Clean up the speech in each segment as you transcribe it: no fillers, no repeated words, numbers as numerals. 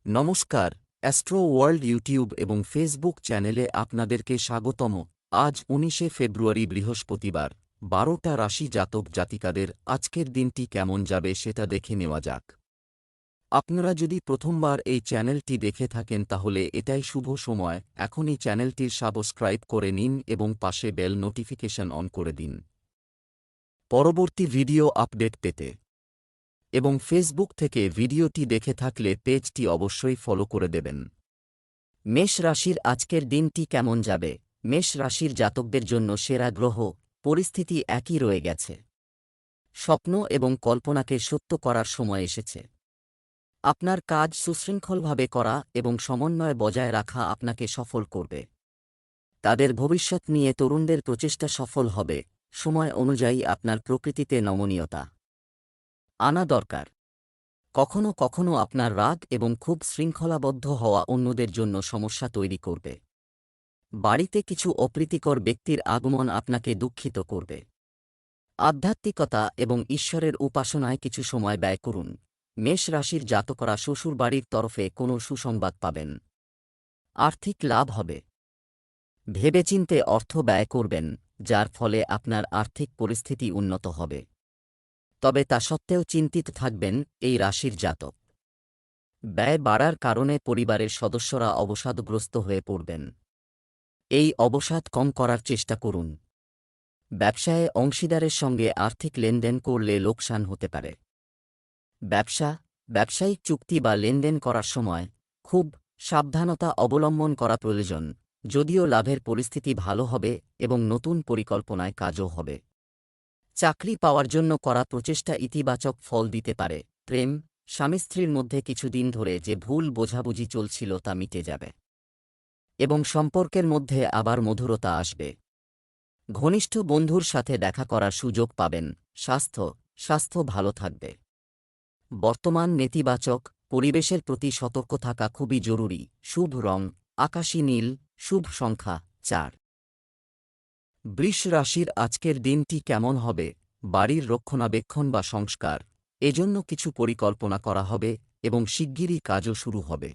নমস্কার, astro world YouTube এবং Facebook চ্যানেলে আপনাদেরকে স্বাগতম। আজ ১৯শে ফেব্রুয়ারি বৃহস্পতিবার, ১২টা রাশি জাতক জাতিকাদের আজকের দিনটি কেমন যাবে সেটা দেখে নেওয়া যাক। আপনারা যদি প্রথমবার এই চ্যানেলটি দেখে থাকেন তাহলে এটাই শুভ সময়, এখনই চ্যানেলটির সাবস্ক্রাইব করে নিন এবং পাশে বেল নোটিফিকেশন অন করে দিন পরবর্তী ভিডিও আপডেট পেতে। এবং ফেসবুক থেকে ভিডিওটি দেখে থাকলে পেজটি অবশ্যই ফলো করে দেবেন। মেষ রাশির আজকের দিনটি কেমন যাবে? মেষ রাশির জাতকদের জন্য সেরা গ্রহ পরিস্থিতি একই রয়ে গেছে। স্বপ্ন এবং কল্পনাকে সত্য করার সময় এসেছে। আপনার কাজ সুশৃঙ্খলভাবে করা এবং সমন্বয় বজায় রাখা আপনাকে সফল করবে। তাদের ভবিষ্যৎ নিয়ে তরুণদের প্রচেষ্টা সফল হবে। সময় অনুযায়ী আপনার প্রকৃতিতে নমনীয়তা আনা দরকার। কখনো কখনো আপনার রাগ এবং খুব শৃঙ্খলাবদ্ধ হওয়া অন্যদের জন্য সমস্যা তৈরি করবে। বাড়িতে কিছু অপ্রীতিকর ব্যক্তির আগমন আপনাকে দুঃখিত করবে। আধ্যাত্মিকতা এবং ঈশ্বরের উপাসনায় কিছু সময় ব্যয় করুন। মেষ রাশির জাতকরা শ্বশুরবাড়ির তরফে কোনো সুসংবাদ পাবেন। আর্থিক লাভ হবে। ভেবেচিন্তে অর্থ ব্যয় করবেন, যার ফলে আপনার আর্থিক পরিস্থিতি উন্নত হবে। তবে তা সত্ত্বেও চিন্তিত থাকবেন এই রাশির জাতক। ব্যয় বাড়ার কারণে পরিবারের সদস্যরা অবসাদগ্রস্ত হয়ে পড়বেন। এই অবসাদ কম করার চেষ্টা করুন। ব্যবসায়ে অংশীদারের সঙ্গে আর্থিক লেনদেন করলে লোকসান হতে পারে। ব্যবসায়িক চুক্তি বা লেনদেন করার সময় খুব সাবধানতা অবলম্বন করা প্রয়োজন, যদিও লাভের পরিস্থিতি ভালো হবে এবং নতুন পরিকল্পনায় কাজও হবে। চাকরি পাওয়ার জন্য করা প্রচেষ্টা ইতিবাচক ফল দিতে পারে। প্রেম, স্বামী স্ত্রীর মধ্যে কিছুদিন ধরে যে ভুল বোঝাবুঝি চলছিল তা মিটে যাবে এবং সম্পর্কের মধ্যে আবার মধুরতা আসবে। ঘনিষ্ঠ বন্ধুর সাথে দেখা করার সুযোগ পাবেন। স্বাস্থ্য ভালো থাকবে। বর্তমান নেতিবাচক পরিবেশের প্রতি সতর্ক থাকা খুবই জরুরি। শুভ রং আকাশী নীল। শুভ সংখ্যা ৪। বৃষ রাশির আজকের দিনটি কেমন হবে? বাড়ির রক্ষণাবেক্ষণ বা সংস্কার, এজন্য কিছু পরিকল্পনা করা হবে এবং শিগগিরই কাজও শুরু হবে।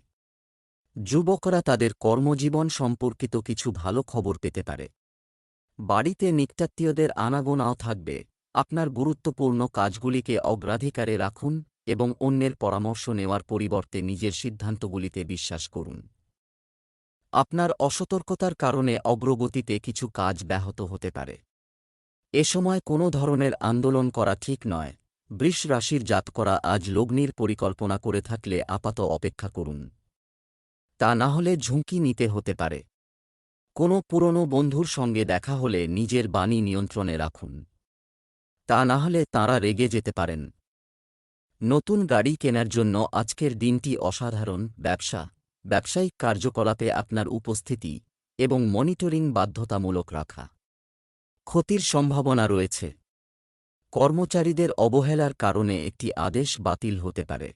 যুবকরা তাদের কর্মজীবন সম্পর্কিত কিছু ভালো খবর পেতে পারে। বাড়িতে নিকটাত্মীয়দের আনাগোনাও থাকবে। আপনার গুরুত্বপূর্ণ কাজগুলিকে অগ্রাধিকারে রাখুন এবং অন্যের পরামর্শ নেওয়ার পরিবর্তে নিজের সিদ্ধান্তগুলিতে বিশ্বাস করুন। আপনার অসতর্কতার কারণে অগ্রগতিতে কিছু কাজ ব্যাহত হতে পারে। এ সময় কোনো ধরনের আন্দোলন করা ঠিক নয়। বৃষ রাশির জাতকরা আজ লগ্নির পরিকল্পনা করে থাকলে আপাত অপেক্ষা করুন। তা না হলে ঝুঁকি নিতে হতে পারে। কোনো পুরনো বন্ধুর সঙ্গে দেখা হলে নিজের বাণী নিয়ন্ত্রণে রাখুন। তা না হলে তাঁরা রেগে যেতে পারেন। নতুন গাড়ি কেনার জন্য আজকের দিনটি অসাধারণ। ব্যবসায়িক কার্যকলাপে আপনার উপস্থিতি এবং মনিটরিং বাধ্যতামূলক রাখা। ক্ষতির সম্ভাবনা রয়েছে। কর্মচারীদের অবহেলার কারণে একটি আদেশ বাতিল হতে পারে।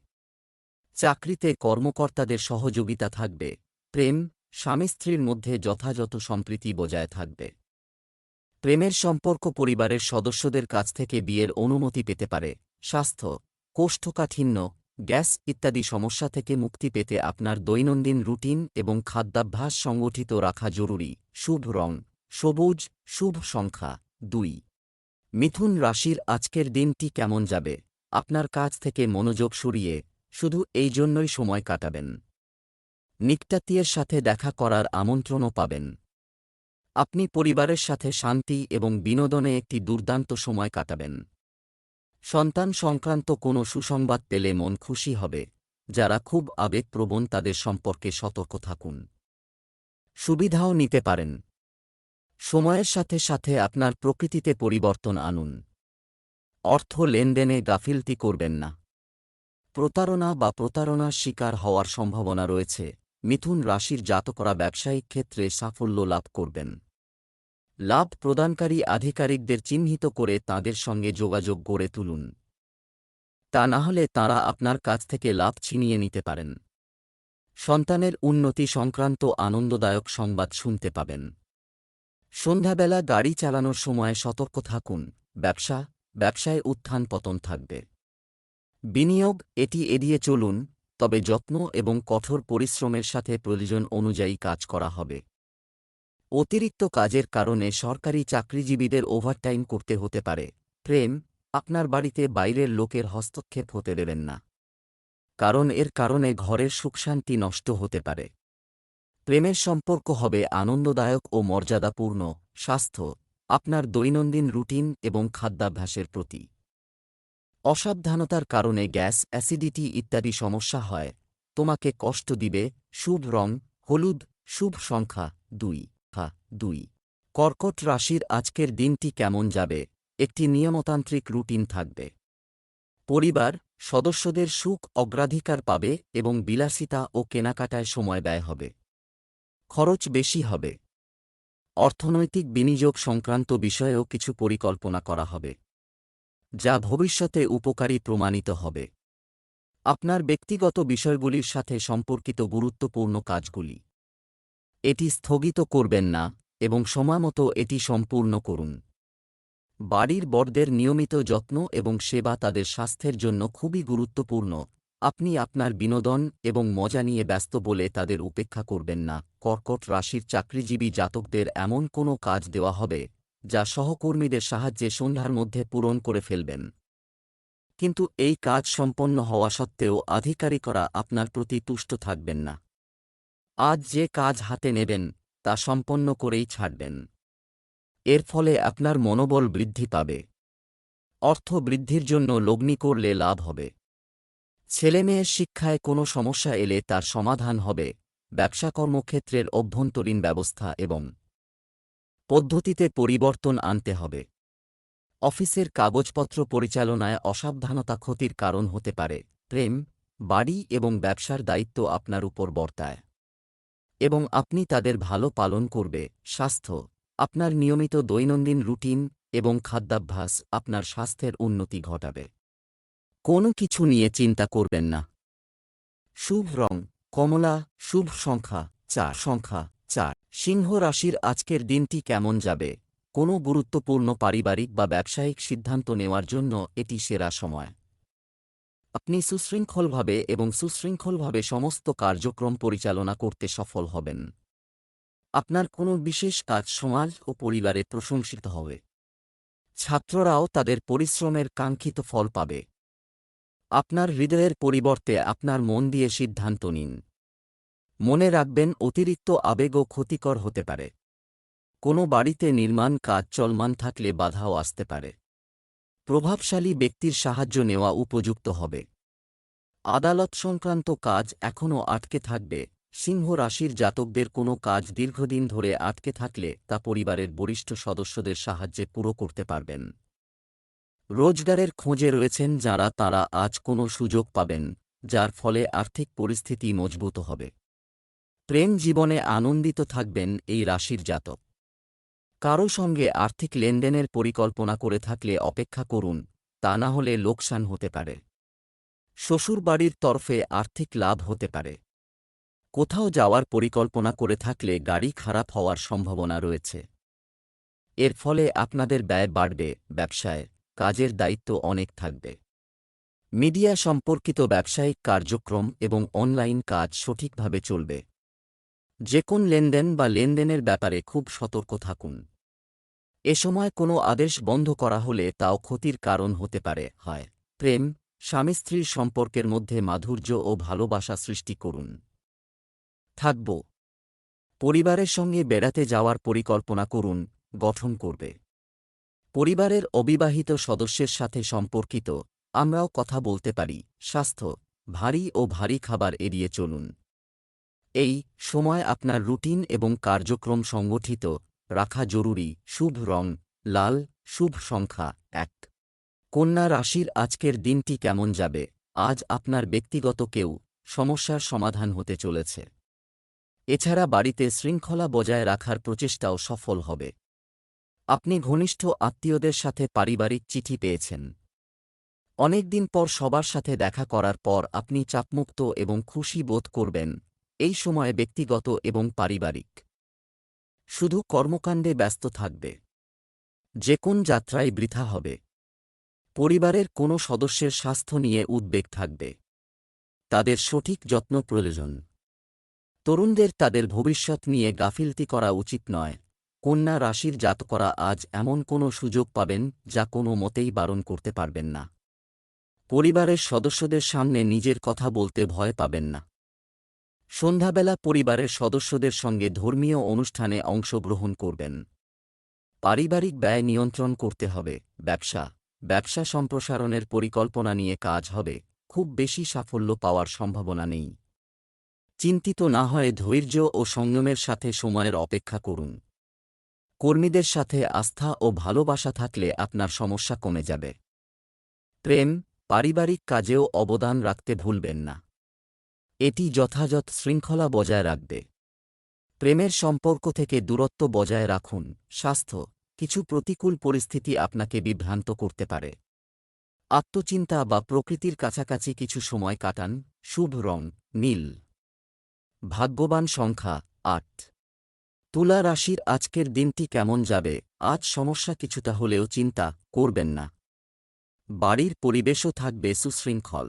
চাকরিতে কর্মকর্তাদের সহযোগিতা থাকবে। প্রেম, স্বামী স্ত্রীর মধ্যে যথাযথ সম্প্রীতি বজায় থাকবে। প্রেমের সম্পর্ক পরিবারের সদস্যদের কাছ থেকে বিয়ের অনুমতি পেতে পারে। স্বাস্থ্য, কোষ্ঠকাঠিন্য, গ্যাস ইত্যাদি সমস্যা থেকে মুক্তি পেতে আপনার দৈনন্দিন রুটিন এবং খাদ্যাভ্যাস সংগঠিত রাখা জরুরি। শুভ রং সবুজ। শুভ সংখ্যা ২। মিথুন রাশির আজকের দিনটি কেমন যাবে? আপনার কাজ থেকে মনোযোগ সরিয়ে শুধু এই জন্যই সময় কাটাবেন। নিকটাত্মীয়ের সাথে দেখা করার আমন্ত্রণও পাবেন। আপনি পরিবারের সাথে শান্তি এবং বিনোদনে একটি দুর্দান্ত সময় কাটাবেন। সন্তান সংক্রান্ত কোনো সুসংবাদ পেলে মন খুশি হবে। যারা খুব আবেগপ্রবণ তাদের সম্পর্কে সতর্ক থাকুন। সুবিধাও নিতে পারেন। সময়ের সাথে সাথে আপনার প্রকৃতিতে পরিবর্তন আনুন। অর্থ লেনদেনে গাফিলতি করবেন না। প্রতারণার শিকার হওয়ার সম্ভাবনা রয়েছে। মিথুন রাশির জাতকরা ব্যবসায়িক ক্ষেত্রে সাফল্য লাভ করবেন। লাভ প্রদানকারী আধিকারিকদের চিহ্নিত করে তাঁদের সঙ্গে যোগাযোগ গড়ে তুলুন। তা না হলে তাঁরা আপনার কাছ থেকে লাভ ছিনিয়ে নিতে পারেন। সন্তানের উন্নতি সংক্রান্ত আনন্দদায়ক সংবাদ শুনতে পাবেন। সন্ধ্যাবেলা গাড়ি চালানোর সময় সতর্ক থাকুন। ব্যবসায় উত্থান পতন থাকবে। বিনিয়োগ এটি এড়িয়ে চলুন। তবে যত্ন এবং কঠোর পরিশ্রমের সাথে প্রয়োজন অনুযায়ী কাজ করা হবে। অতিরিক্ত কাজের কারণে সরকারি চাকরিজীবীদের ওভারটাইম করতে হতে পারে। প্রেম, আপনার বাড়িতে বাইরের লোকের হস্তক্ষেপ হতে দেবেন না, কারণ এর কারণে ঘরের সুখশান্তি নষ্ট হতে পারে। প্রেমের সম্পর্ক হবে আনন্দদায়ক ও মর্যাদাপূর্ণ। স্বাস্থ্য, আপনার দৈনন্দিন রুটিন এবং খাদ্যাভ্যাসের প্রতি অসাবধানতার কারণে গ্যাস, অ্যাসিডিটি ইত্যাদি সমস্যা হয়, তোমাকে কষ্ট দিবে। শুভ রং হলুদ, শুভ সংখ্যা 2। কর্কট রাশির আজকের দিনটি কেমন যাবে? একটি নিয়মতান্ত্রিক রুটিন থাকবে। পরিবার সদস্যদের সুখ অগ্রাধিকার পাবে এবং বিলাসিতা ও কেনাকাটায় সময় ব্যয় হবে। খরচ বেশি হবে। অর্থনৈতিক বিনিয়োগ সংক্রান্ত বিষয়েও কিছু পরিকল্পনা করা হবে, যা ভবিষ্যতে উপকারী প্রমাণিত হবে। আপনার ব্যক্তিগত বিষয়গুলির সাথে সম্পর্কিত গুরুত্বপূর্ণ কাজগুলি এটি স্থগিত করবেন না এবং সময়মতো এটি সম্পূর্ণ করুন। বাড়ির বড়দের নিয়মিত যত্ন এবং সেবা তাদের স্বাস্থ্যের জন্য খুবই গুরুত্বপূর্ণ। আপনি আপনার বিনোদন এবং মজা নিয়ে ব্যস্ত বলে তাদের উপেক্ষা করবেন না। কর্কট রাশির চাকরিজীবী জাতকদের এমন কোনো কাজ দেওয়া হবে যা সহকর্মীদের সাহায্যে সন্ধ্যার মধ্যে পূরণ করে ফেলবেন, কিন্তু এই কাজ সম্পন্ন হওয়া সত্ত্বেও আধিকারিকরা আপনার প্রতি তুষ্ট থাকবেন না। আজ যে কাজ হাতে নেবেন তা সম্পন্ন করেই ছাড়বেন। এর ফলে আপনার মনোবল বৃদ্ধি পাবে। অর্থ বৃদ্ধির জন্য লগ্নি করলে লাভ হবে। ছেলেমেয়ের শিক্ষায় কোনো সমস্যা এলে তার সমাধান হবে। ব্যবসা কর্মক্ষেত্রের অভ্যন্তরীণ ব্যবস্থা এবং পদ্ধতিতে পরিবর্তন আনতে হবে। অফিসের কাগজপত্র পরিচালনায় অসাবধানতা ক্ষতির কারণ হতে পারে। প্রেম, বাড়ি এবং ব্যবসার দায়িত্ব আপনার উপর বর্তায় এবং আপনি তাদের ভালো পালন করবে। স্বাস্থ্য, আপনার নিয়মিত দৈনন্দিন রুটিন এবং খাদ্যাভ্যাস আপনার স্বাস্থ্যের উন্নতি ঘটাবে। কোনো কিছু নিয়ে চিন্তা করবেন না। শুভ রং কমলা, শুভ সংখ্যা 4। সিংহ রাশির আজকের দিনটি কেমন যাবে? কোনো গুরুত্বপূর্ণ পারিবারিক বা ব্যবসায়িক সিদ্ধান্ত নেওয়ার জন্য এটি সেরা সময়। আপনি সুশৃঙ্খলভাবে সমস্ত কার্যক্রম পরিচালনা করতে সফল হবেন। আপনার কোনো বিশেষ কাজ সমাজ ও পরিবারে প্রশংসিত হবে। ছাত্ররাও তাদের পরিশ্রমের কাঙ্ক্ষিত ফল পাবে। আপনার হৃদয়ের পরিবর্তে আপনার মন দিয়ে সিদ্ধান্ত নিন। মনে রাখবেন, অতিরিক্ত আবেগও ক্ষতিকর হতে পারে। কোনো বাড়িতে নির্মাণ কাজ চলমান থাকলে বাধাও আসতে পারে। প্রভাবশালী ব্যক্তির সাহায্য নেওয়া উপযুক্ত হবে। আদালত সংক্রান্ত কাজ এখনও আটকে থাকবে। সিংহ রাশির জাতকদের কোনো কাজ দীর্ঘদিন ধরে আটকে থাকলে তা পরিবারের বরিষ্ঠ সদস্যদের সাহায্যে পুরো করতে পারবেন। রোজগারের খোঁজে রয়েছেন যাঁরা, তাঁরা আজ কোনো সুযোগ পাবেন যার ফলে আর্থিক পরিস্থিতি মজবুত হবে। প্রেম জীবনে আনন্দিত থাকবেন এই রাশির জাতক। কারও সঙ্গে আর্থিক লেনদেনের পরিকল্পনা করে থাকলে অপেক্ষা করুন, তা না হলে লোকসান হতে পারে। শ্বশুরবাড়ির তরফে আর্থিক লাভ হতে পারে। কোথাও যাওয়ার পরিকল্পনা করে থাকলে গাড়ি খারাপ হওয়ার সম্ভাবনা রয়েছে। এর ফলে আপনাদের ব্যয় বাড়বে। ব্যবসায় কাজের দায়িত্ব অনেক থাকবে। মিডিয়া সম্পর্কিত ব্যবসায়িক কার্যক্রম এবং অনলাইন কাজ সঠিকভাবে চলবে। যে কোন লেনদেন বা লেনদেনের ব্যাপারে খুব সতর্ক থাকুন। এ সময় কোনো আদেশ বন্ধ করা হলে তাও ক্ষতির কারণ হতে পারে। প্রেম, স্বামী স্ত্রীর সম্পর্কের মধ্যে মাধুর্য ও ভালোবাসা সৃষ্টি করুন। থাকব, পরিবারের সঙ্গে বেড়াতে যাওয়ার পরিকল্পনা করুন, গঠন করবে। পরিবারের অবিবাহিত সদস্যের সাথে সম্পর্কিত আমরাও কথা বলতে পারি। স্বাস্থ্য, ভারী খাবার এড়িয়ে চলুন। এই সময় আপনার রুটিন এবং কার্যক্রম সংগঠিত রাখা জরুরি। শুভ রং লাল, শুভ সংখ্যা 1। কন্যা রাশির আজকের দিনটি কেমন যাবে? আজ আপনার ব্যক্তিগত কেউ সমস্যার সমাধান হতে চলেছে। এছাড়া বাড়িতে শৃঙ্খলা বজায় রাখার প্রচেষ্টাও সফল হবে। আপনি ঘনিষ্ঠ আত্মীয়দের সাথে পারিবারিক চিঠি পেয়েছেন। অনেকদিন পর সবার সাথে দেখা করার পর আপনি চাপমুক্ত এবং খুশি বোধ করবেন। এই সময়ে ব্যক্তিগত এবং পারিবারিক শুধু কর্মকাণ্ডে ব্যস্ত থাকবে। যে কোন যাত্রায় বৃথা হবে। পরিবারের কোনো সদস্যের স্বাস্থ্য নিয়ে উদ্বেগ থাকবে। তাদের সঠিক যত্ন প্রয়োজন। তরুণদের তাদের ভবিষ্যৎ নিয়ে গাফিলতি করা উচিত নয়। কন্যা রাশির জাতকরা আজ এমন কোনো সুযোগ পাবেন যা কোনো মতেই বারণ করতে পারবেন না। পরিবারের সদস্যদের সামনে নিজের কথা বলতে ভয় পাবেন না। সন্ধ্যাবেলা পরিবারের সদস্যদের সঙ্গে ধর্মীয় অনুষ্ঠানে অংশগ্রহণ করবেন। পারিবারিক ব্যয় নিয়ন্ত্রণ করতে হবে। ব্যবসা সম্প্রসারণের পরিকল্পনা নিয়ে কাজ হবে, খুব বেশি সাফল্য পাওয়ার সম্ভাবনা নেই। চিন্তিত না হয়ে ধৈর্য ও সংযমের সাথে সময়ের অপেক্ষা করুন। কর্মীদের সাথে আস্থা ও ভালোবাসা থাকলে আপনার সমস্যা কমে যাবে। প্রেম, পারিবারিক কাজেও অবদান রাখতে ভুলবেন না। এটি যথাযথ শৃঙ্খলা বজায় রাখবে। প্রেমের সম্পর্ক থেকে দূরত্ব বজায় রাখুন। স্বাস্থ্য, কিছু প্রতিকূল পরিস্থিতি আপনাকে বিভ্রান্ত করতে পারে। আত্মচিন্তা বা প্রকৃতির কাছাকাছি কিছু সময় কাটান। শুভ রং নীল। ভাগ্যবান সংখ্যা ৮। তুলা রাশির আজকের দিনটি কেমন যাবে? আজ সমস্যা কিছুটা হলেও চিন্তা করবেন না। বাড়ির পরিবেশও থাকবে সুশৃঙ্খল।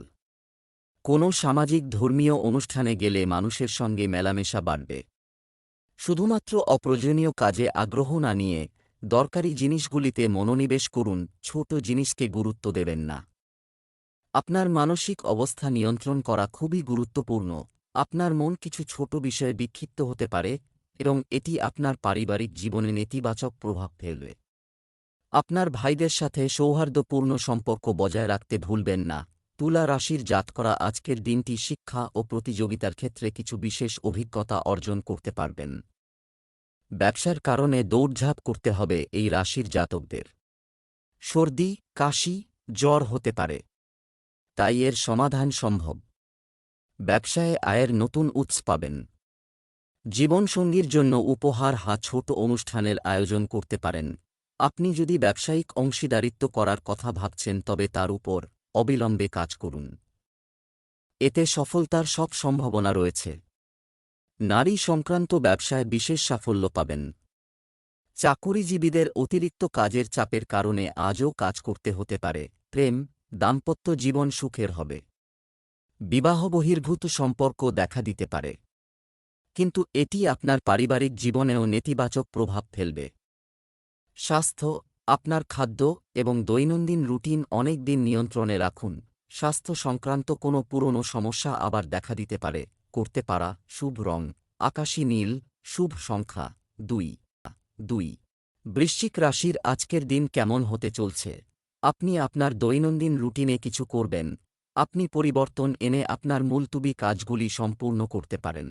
কোনো সামাজিক ধর্মীয় অনুষ্ঠানে গেলে মানুষের সঙ্গে মেলামেশা বাড়বে। শুধুমাত্র অপ্রয়োজনীয় কাজে আগ্রহ না নিয়ে দরকারি জিনিসগুলিতে মনোনিবেশ করুন। ছোট জিনিসকে গুরুত্ব দেবেন না। আপনার মানসিক অবস্থা নিয়ন্ত্রণ করা খুবই গুরুত্বপূর্ণ। আপনার মন কিছু ছোট বিষয়ে বিক্ষিপ্ত হতে পারে এবং এটি আপনার পারিবারিক জীবনে নেতিবাচক প্রভাব ফেলবে। আপনার ভাইদের সাথে সৌহার্দ্যপূর্ণ সম্পর্ক বজায় রাখতে ভুলবেন না। তুলা রাশির জাতকরা আজকের দিনটি শিক্ষা ও প্রতিযোগিতার ক্ষেত্রে কিছু বিশেষ অভিজ্ঞতা অর্জন করতে পারবেন। ব্যবসার কারণে দৌড়ঝাঁপ করতে হবে এই রাশির জাতকদের। সর্দি, কাশি, জ্বর হতে পারে, তাই এর সমাধান সম্ভব। ব্যবসায় আয়ের নতুন উৎস পাবেন। জীবনসঙ্গীর জন্য উপহার ছোট অনুষ্ঠানের আয়োজন করতে পারেন। আপনি যদি ব্যবসায়িক অংশীদারিত্ব করার কথা ভাবছেন তবে তার উপর অবিলম্বে কাজ করুন। এতে সফলতার সব সম্ভাবনা রয়েছে। নারী সংক্রান্ত ব্যবসায় বিশেষ সাফল্য পাবেন। চাকুরিজীবীদের অতিরিক্ত কাজের চাপের কারণে আজও কাজ করতে হতে পারে। প্রেম, দাম্পত্য জীবন সুখের হবে। বিবাহ বহির্ভূত সম্পর্ক দেখা দিতে পারে, কিন্তু এটি আপনার পারিবারিক জীবনেও নেতিবাচক প্রভাব ফেলবে। স্বাস্থ্য, আপনার খাদ্য এবং দৈনন্দিন রুটিন অনেক দিন নিয়ন্ত্রণে রাখুন। স্বাস্থ্য সংক্রান্ত কোনো পুরনো সমস্যা আবার দেখা দিতে পারে। করতে পারা শুভ রং আকাশী নীল। শুভ সংখ্যা ২। বৃশ্চিক রাশির আজকের দিন কেমন হতে চলছে? আপনি আপনার দৈনন্দিন রুটিনে কিছু করবেন। আপনি পরিবর্তন এনে আপনার মুলতুবি কাজগুলি সম্পূর্ণ করতে পারেন।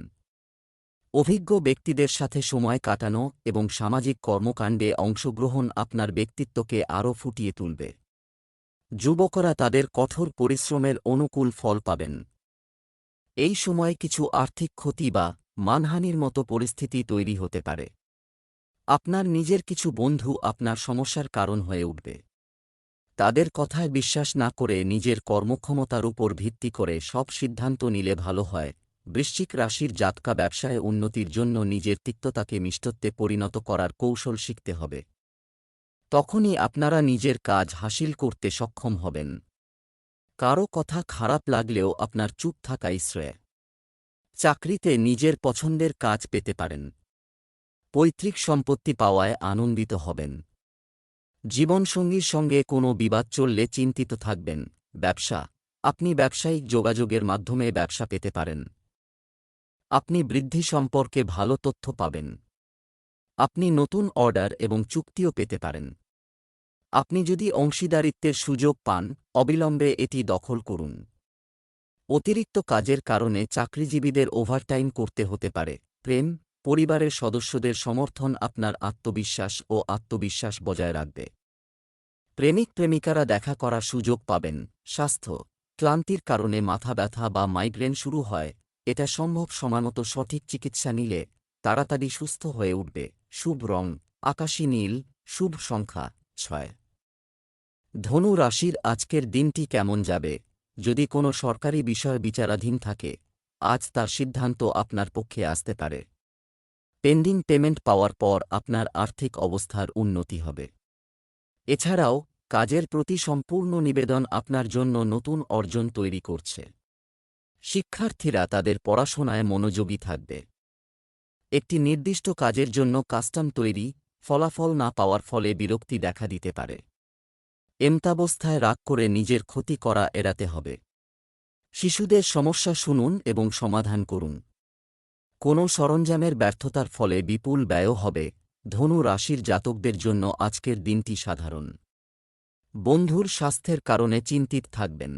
অভিজ্ঞ ব্যক্তিদের সাথে সময় কাটানো এবং সামাজিক কর্মকাণ্ডে অংশগ্রহণ আপনার ব্যক্তিত্বকে আরও ফুটিয়ে তুলবে। যুবকরা তাদের কঠোর পরিশ্রমের অনুকূল ফল পাবেন। এই সময় কিছু আর্থিক ক্ষতি বা মানহানির মতো পরিস্থিতি তৈরি হতে পারে। আপনার নিজের কিছু বন্ধু আপনার সমস্যার কারণ হয়ে উঠবে। তাদের কথায় বিশ্বাস না করে নিজের কর্মক্ষমতার উপর ভিত্তি করে সব সিদ্ধান্ত নিলে ভালো হয়। বৃশ্চিক রাশির জাতকা ব্যবসায় উন্নতির জন্য নিজের তিক্ততাকে মিষ্টত্বে পরিণত করার কৌশল শিখতে হবে। তখনই আপনারা নিজের কাজ হাসিল করতে সক্ষম হবেন। কারো কথা খারাপ লাগলেও আপনার চুপ থাকাই শ্রেয়। চাকরিতে নিজের পছন্দের কাজ পেতে পারেন। পৈতৃক সম্পত্তি পাওয়ায় আনন্দিত হবেন। জীবনসঙ্গীর সঙ্গে কোনো বিবাদ চললে চিন্তিত থাকবেন। ব্যবসা, আপনি ব্যবসায়িক যোগাযোগের মাধ্যমে ব্যবসা পেতে পারেন। আপনি বৃদ্ধি সম্পর্কে ভালো তথ্য পাবেন। আপনি নতুন অর্ডার এবং চুক্তিও পেতে পারেন। আপনি যদি অংশীদারিত্বের সুযোগ পান, অবিলম্বে এটি দখল করুন। অতিরিক্ত কাজের কারণে চাকরিজীবীদের ওভারটাইম করতে হতে পারে। প্রেম, পরিবারের সদস্যদের সমর্থন আপনার আত্মবিশ্বাস বজায় রাখবে। প্রেমিক প্রেমিকারা দেখা করার সুযোগ পাবেন। স্বাস্থ্য, ক্লান্তির কারণে মাথা ব্যথা বা মাইগ্রেন শুরু হয়। এটা সম্ভব সময়মতো সঠিক চিকিৎসা নিলে তাড়াতাড়ি সুস্থ হয়ে উঠবে। শুভ রং আকাশী নীল। শুভ সংখ্যা ৬। ধনু রাশির আজকের দিনটি কেমন যাবে? যদি কোনো সরকারি বিষয় বিচারাধীন থাকে, আজ তার সিদ্ধান্ত আপনার পক্ষে আসতে পারে। পেন্ডিং পেমেন্ট পাওয়ার পর আপনার আর্থিক অবস্থার উন্নতি হবে। এছাড়াও কাজের প্রতি সম্পূর্ণ নিবেদন আপনার জন্য নতুন অর্জন তৈরি করছে। শিক্ষার্থীরা তাদের পড়াশোনায় মনোযোগী থাকবে। একটি নির্দিষ্ট কাজের জন্য কাস্টম তৈরি, ফলাফল না পাওয়ার ফলে বিরক্তি দেখা দিতে পারে। এমতাবস্থায় রাগ করে নিজের ক্ষতি করা এড়াতে হবে। শিশুদের সমস্যা শুনুন এবং সমাধান করুন। কোনো সরঞ্জামের ব্যর্থতার ফলে বিপুল ব্যয়ও হবে। ধনু রাশির জাতকদের জন্য আজকের দিনটি সাধারণ। বন্ধুর স্বাস্থ্যের কারণে চিন্তিত থাকবেন।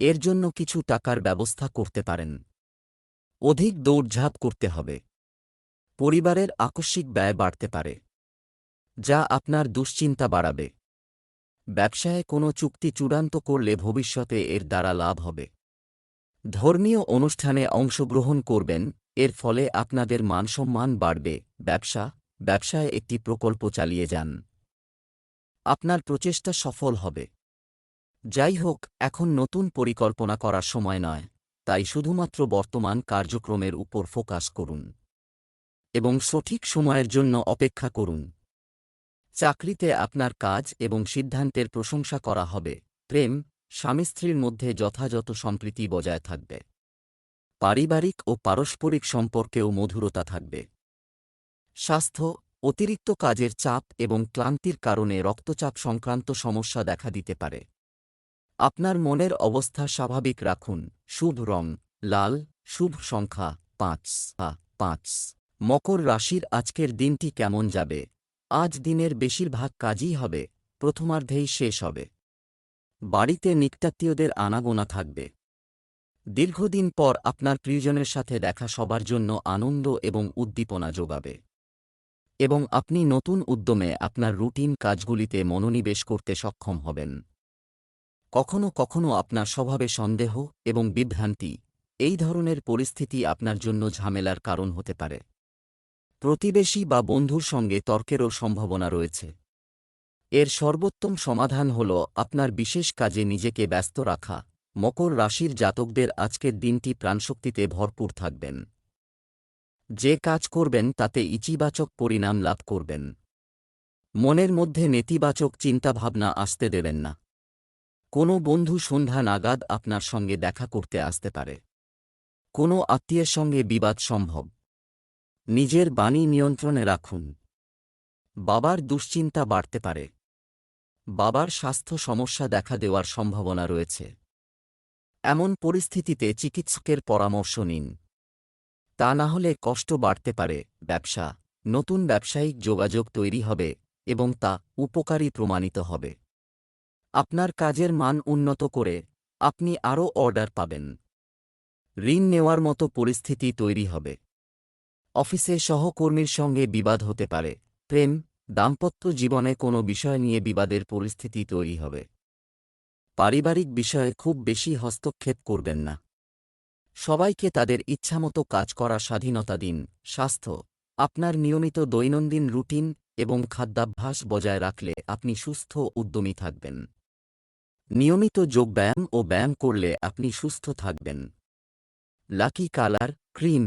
এর জন্য কিছু টাকার ব্যবস্থা করতে পারেন। অধিক দৌড়ঝাঁপ করতে হবে। পরিবারের আকস্মিক ব্যয় বাড়তে পারে, যা আপনার দুশ্চিন্তা বাড়াবে। ব্যবসায়ে কোনো চুক্তি চূড়ান্ত করলে ভবিষ্যতে এর দ্বারা লাভ হবে। ধর্মীয় অনুষ্ঠানে অংশগ্রহণ করবেন, এর ফলে আপনাদের মানসম্মান বাড়বে। ব্যবসায় একটি প্রকল্প চালিয়ে যান। আপনার প্রচেষ্টা সফল হবে। যাই হোক, এখন নতুন পরিকল্পনা করার সময় নয়, তাই শুধুমাত্র বর্তমান কার্যক্রমের উপর ফোকাস করুন এবং সঠিক সময়ের জন্য অপেক্ষা করুন। চাকরিতে আপনার কাজ এবং সিদ্ধান্তের প্রশংসা করা হবে। প্রেম, স্বামী স্ত্রীর মধ্যে যথাযথ সম্প্রীতি বজায় থাকবে। পারিবারিক ও পারস্পরিক সম্পর্কেও মধুরতা থাকবে। স্বাস্থ্য, অতিরিক্ত কাজের চাপ এবং ক্লান্তির কারণে রক্তচাপ সংক্রান্ত সমস্যা দেখা দিতে পারে। আপনার মনের অবস্থা স্বাভাবিক রাখুন। শুভ রং লাল, শুভ সংখ্যা 5। মকর রাশির আজকের দিনটি কেমন যাবে? আজ দিনের বেশিরভাগ কাজই হবে, প্রথমার্ধেই শেষ হবে। বাড়িতে নিকটাত্মীয়দের আনাগোনা থাকবে। দীর্ঘদিন পর আপনার প্রিয়জনের সাথে দেখা সবার জন্য আনন্দ এবং উদ্দীপনা যোগাবে এবং আপনি নতুন উদ্যমে আপনার রুটিন কাজগুলিতে মনোনিবেশ করতে সক্ষম হবেন। কখনো কখনো আপনার স্বভাবে সন্দেহ এবং বিভ্রান্তি, এই ধরনের পরিস্থিতি আপনার জন্য ঝামেলার কারণ হতে পারে। প্রতিবেশী বা বন্ধুর সঙ্গে তর্কেরও সম্ভাবনা রয়েছে। এর সর্বোত্তম সমাধান হল আপনার বিশেষ কাজে নিজেকে ব্যস্ত রাখা। মকর রাশির জাতকদের আজকের দিনটি প্রাণশক্তিতে ভরপুর থাকবেন। যে কাজ করবেন তাতে ইতিবাচক পরিণাম লাভ করবেন। মনের মধ্যে নেতিবাচক চিন্তাভাবনা আসতে দেবেন না। কোনো বন্ধু সন্ধ্যা নাগাদ আপনার সঙ্গে দেখা করতে আসতে পারে। কোনো আত্মীয়ের সঙ্গে বিবাদ সম্ভব। নিজের বাণী নিয়ন্ত্রণে রাখুন। বাবার দুশ্চিন্তা বাড়তে পারে। বাবার স্বাস্থ্য সমস্যা দেখা দেওয়ার সম্ভাবনা রয়েছে। এমন পরিস্থিতিতে চিকিৎসকের পরামর্শ নিন, তা না হলে কষ্ট বাড়তে পারে। ব্যবসা, নতুন ব্যবসায়িক যোগাযোগ তৈরি হবে এবং তা উপকারী প্রমাণিত হবে। আপনার কাজের মান উন্নত করে আপনি আরও অর্ডার পাবেন। ঋণ নেওয়ার মতো পরিস্থিতি তৈরি হবে। অফিসে সহকর্মীর সঙ্গে বিবাদ হতে পারে। প্রেম, দাম্পত্য জীবনে কোনো বিষয় নিয়ে বিবাদের পরিস্থিতি তৈরি হবে। পারিবারিক বিষয়ে খুব বেশি হস্তক্ষেপ করবেন না। সবাইকে তাদের ইচ্ছামতো কাজ করার স্বাধীনতা দিন। স্বাস্থ্য, আপনার নিয়মিত দৈনন্দিন রুটিন এবং খাদ্যাভ্যাস বজায় রাখলে আপনি সুস্থ ও উদ্যমী থাকবেন। নিয়মিত যোগব্যায়াম ও ব্যায়াম করলে আপনি সুস্থ থাকবেন। Lucky colour cream.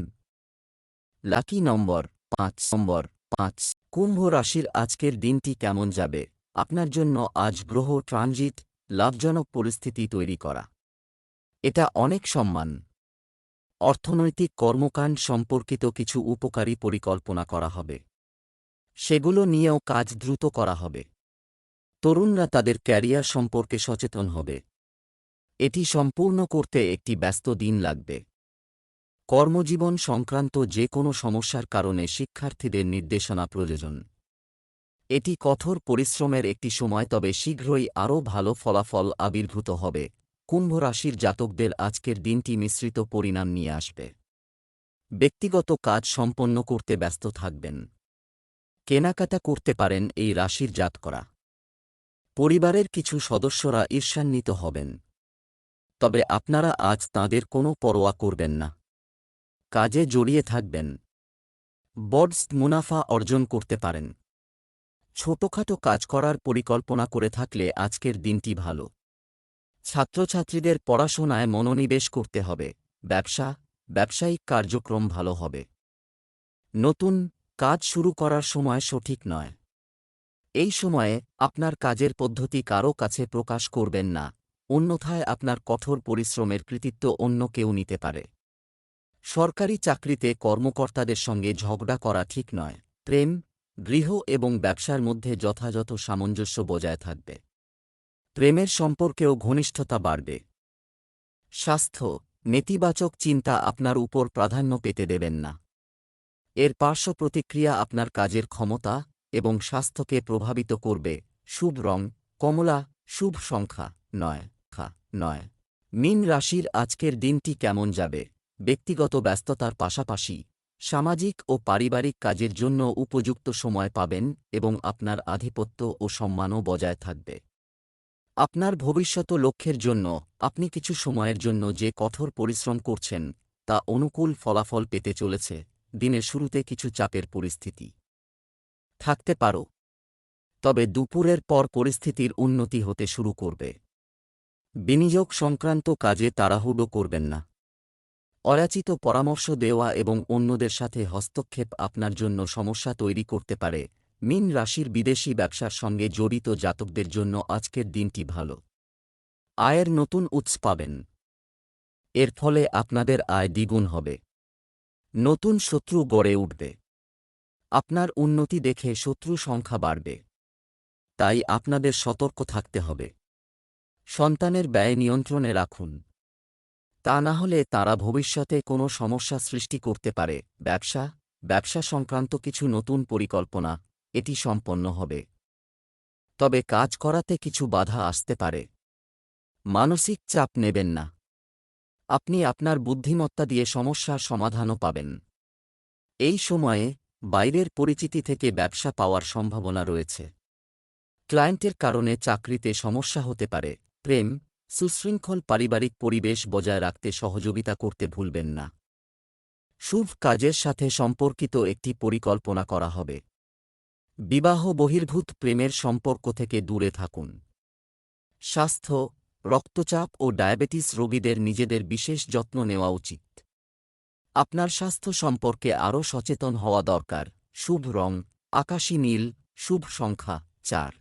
লাকি নম্বর 5। কুম্ভ রাশির আজকের দিনটি কেমন যাবে? আপনার জন্য আজ গ্রহ ট্রানজিট লাভজনক পরিস্থিতি তৈরি করা। এটা অনেক সম্মান, অর্থনৈতিক কর্মকাণ্ড সম্পর্কিত কিছু উপকারী পরিকল্পনা করা হবে। সেগুলো নিয়েও কাজ দ্রুত করা হবে। তরুণরা তাদের ক্যারিয়ার সম্পর্কে সচেতন হবে। এটি সম্পূর্ণ করতে একটি ব্যস্ত দিন লাগবে। কর্মজীবন সংক্রান্ত যে কোনো সমস্যার কারণে শিক্ষার্থীদের নির্দেশনা প্রয়োজন। এটি কঠোর পরিশ্রমের একটি সময়, তবে শীঘ্রই আরও ভালো ফলাফল আবির্ভূত হবে। কুম্ভ রাশির জাতকদের আজকের দিনটি মিশ্রিত পরিণাম নিয়ে আসবে। ব্যক্তিগত কাজ সম্পন্ন করতে ব্যস্ত থাকবেন। কেনাকাটা করতে পারেন এই রাশির জাতকরা। পরিবারের কিছু সদস্যরা ঈর্ষান্বিত হবেন, তবে আপনারা আজ তাঁদের কোনো পরোয়া করবেন না। কাজে জড়িয়ে থাকবেন। বড় মুনাফা অর্জন করতে পারেন। ছোটখাটো কাজ করার পরিকল্পনা করে থাকলে আজকের দিনটি ভালো। ছাত্রছাত্রীদের পড়াশোনায় মনোনিবেশ করতে হবে। ব্যবসায়িক কার্যক্রম ভালো হবে। নতুন কাজ শুরু করার সময় সঠিক নয়। এই সময়ে আপনার কাজের পদ্ধতি কারও কাছে প্রকাশ করবেন না। অন্যথায় আপনার কঠোর পরিশ্রমের কৃতিত্ব অন্য কেউ নিতে পারে। সরকারি চাকরিতে কর্মকর্তাদের সঙ্গে ঝগড়া করা ঠিক নয়। প্রেম, গৃহ এবং ব্যবসার মধ্যে যথাযথ সামঞ্জস্য বজায় থাকবে। প্রেমের সম্পর্কেও ঘনিষ্ঠতা বাড়বে। স্বাস্থ্য, নেতিবাচক চিন্তা আপনার উপর প্রাধান্য পেতে দেবেন না। এর পার্শ্ব প্রতিক্রিয়া আপনার কাজের ক্ষমতা এবং স্বাস্থ্যকে প্রভাবিত করবে। শুভ রং কমলা, শুভ সংখ্যা 9 মীন রাশির আজকের দিনটি কেমন যাবে? ব্যক্তিগত ব্যস্ততার পাশাপাশি সামাজিক ও পারিবারিক কাজের জন্য উপযুক্ত সময় পাবেন এবং আপনার আধিপত্য ও সম্মানও বজায় থাকবে। আপনার ভবিষ্যৎ লক্ষ্যের জন্য আপনি কিছু সময়ের জন্য যে কঠোর পরিশ্রম করছেন তা অনুকূল ফলাফল পেতে চলেছে। দিনের শুরুতে কিছু চাপের পরিস্থিতি থাকতে পারো, তবে দুপুরের পর পরিস্থিতির উন্নতি হতে শুরু করবে। বিনিয়োগ সংক্রান্ত কাজে তাড়াহুড়ো করবেন না। অযাচিত পরামর্শ দেওয়া এবং অন্যদের সাথে হস্তক্ষেপ আপনার জন্য সমস্যা তৈরি করতে পারে। মীন রাশির বিদেশি ব্যবসার সঙ্গে জড়িত জাতকদের জন্য আজকের দিনটি ভালো। আয়ের নতুন উৎস পাবেন। এর ফলে আপনাদের আয় দ্বিগুণ হবে। নতুন শত্রু গড়ে উঠবে। আপনার উন্নতি দেখে শত্রু সংখ্যা বাড়বে, তাই আপনাদের সতর্ক থাকতে হবে। সন্তানের ব্যয় নিয়ন্ত্রণে রাখুন, তা না হলে তারা ভবিষ্যতে কোনো সমস্যা সৃষ্টি করতে পারে। ব্যবসা সংক্রান্ত কিছু নতুন পরিকল্পনা এটি সম্পন্ন হবে, তবে কাজ করাতে কিছু বাধা আসতে পারে। মানসিক চাপ নেবেন না। আপনি আপনার বুদ্ধিমত্তা দিয়ে সমস্যার সমাধানও পাবেন। এই সময়ে বাইরের পরিচিতি থেকে ব্যবসা পাওয়ার সম্ভাবনা রয়েছে। ক্লায়েন্টের কারণে চাকরিতে সমস্যা হতে পারে। প্রেম, সুশৃঙ্খল পারিবারিক পরিবেশ বজায় রাখতে সহযোগিতা করতে ভুলবেন না। শুভ কাজের সাথে সম্পর্কিত একটি পরিকল্পনা করা হবে। বিবাহ বহির্ভূত প্রেমের সম্পর্ক থেকে দূরে থাকুন। স্বাস্থ্য, রক্তচাপ ও ডায়াবেটিস রোগীদের নিজেদের বিশেষ যত্ন নেওয়া উচিত। আপনার স্বাস্থ্য সম্পর্কে আরও সচেতন হওয়া দরকার। শুভ রং আকাশী নীল, শুভ সংখ্যা 4।